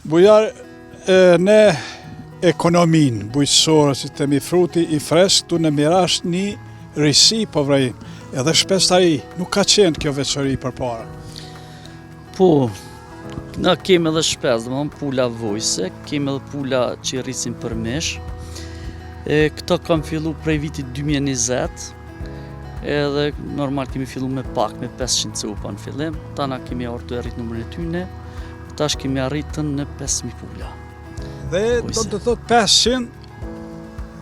Bujar në ekonomin bujqësore, si temi fruti i fresk, tu në mirash një risi po vrejim. Edhe shpes tari, nuk ka qenë kjo veçori për para. Po, na kemi edhe shpes, dhe pula vojse, kemi edhe pula që rrisin për mesh. Këto kam fillu prej vitit 2020, edhe normal kemi fillu me pak, me 500 cupa në fillim, tana kemi artu e rritë numërën e tyne, tash kemi arritën në 5.000 pula. Dhe do të thot 500,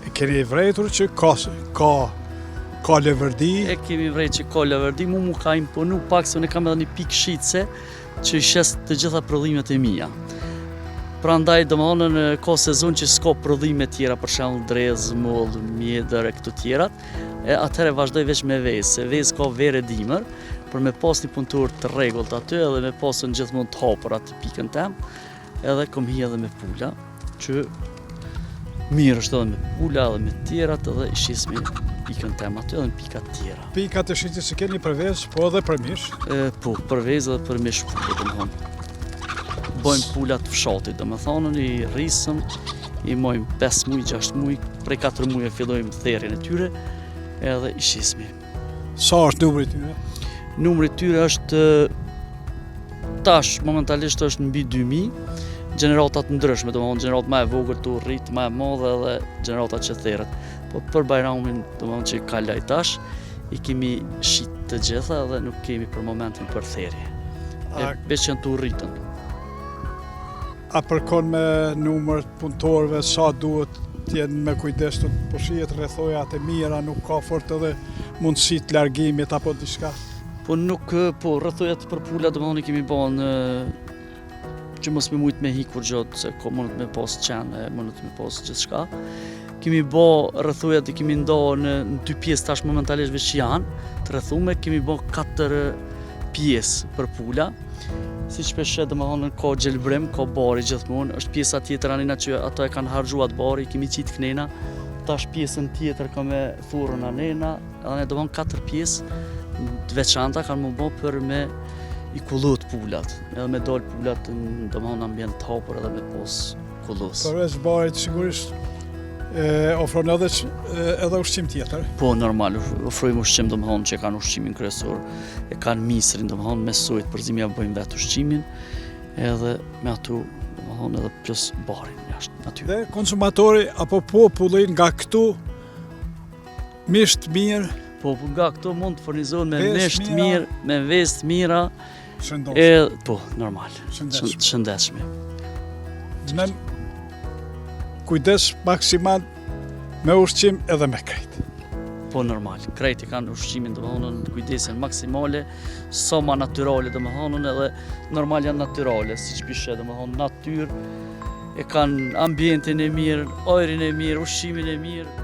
e keni vrejtur që ka levërdi. E kemi vrejt që ka levërdi, mu ka imponu pak se unë kam edhe një pikë shitse që i shes të gjitha prodhimet e mija. Pra ndaj domethënë ka sezon që s'ka prodhime tjera, për shembull drezë, mollë, mjedër e këto tjerat, atëherë vazhdoj veç me vezë, se vezë ka verë dimër, për me pas një punëtor të rregullt aty edhe me pasën gjithmonë të hapur atë pikën tem, edhe kom hi edhe me pula, që mirë është edhe me pula edhe me tjerat edhe i shis me pikën tem aty edhe me pikat tjera. Pikat e shitjes që keni për vezë, po edhe për mish? Po, për vezë edhe për mish pulë, domethënë. Bojmë pulat fshatit, domethënë i rrisëm, i mojmë 5 muj, 6 muj, prej 4 muj e fillojmë therjen e tyre, edhe i shismi. Sa është numri tyre? Numri tyre është tash, momentalisht është mbi 2000, gjeneratat ndryshme, domethënë gjenerat më e vogël të rrit, më e madhe edhe gjeneratat që theret. Po për Bajramin, domethënë që kaloj tash, i kemi shit të gjitha dhe nuk kemi për momentin për therje. Veç që të rritën. A përkon me numër punëtorëve, sa duhet t'jenë me kujdes të pushijet, rrethoja të mira, nuk ka fort edhe mundësi të largimit apo diçka? Po nuk, po rrethojat për pula domethënë i kemi bën që mos me mujt me hikur gjatë, se ko mundet me pas qenë, mundet me pas gjithçka. Kemi bë rrethojat i kemi nda në 2 pjesë tash momentalisht veç janë të rrethume, kemi bë 4 pjesë për pula. Si shpeshe domethënë ka gjelbrim, ka bari gjithmonë, është pjesa tjetër anina që ato e kanë harxhuat bari, kemi qitë knena, tash pjesën tjetër ka me thurrën anena, edhe domethënë 4 pjesë të veçanta kanë më bë për me i kullot pulat, edhe me dal pulat në domethënë ambient të hapur edhe me pos kullos. Përveç barit sigurisht ofron edhe ushqim tjetër. Po normal, ofrojmë ushqim domethënë që kanë ushqimin kryesor, e kanë misrin domethënë me sojt, përzimi ja bëjmë vetë ushqimin, edhe me atu domethënë edhe plus barin jashtë aty. Dhe konsumatori apo populli nga këtu mish të mirë. Po nga këtu mund të furnizohen me mish të mirë, me vezë të mira. Po normal. Shëndetshme. Në kujdes maksimal me ushqim edhe me krejt. Po normal, krejt i kanë ushqimin domethënë kujdesin maksimale, sa ma natyrale domethënë edhe normal janë natyrale, siç bishe domethënë natyrë, e kanë ambientin e mirë, ajrin e mirë, ushqimin e mirë.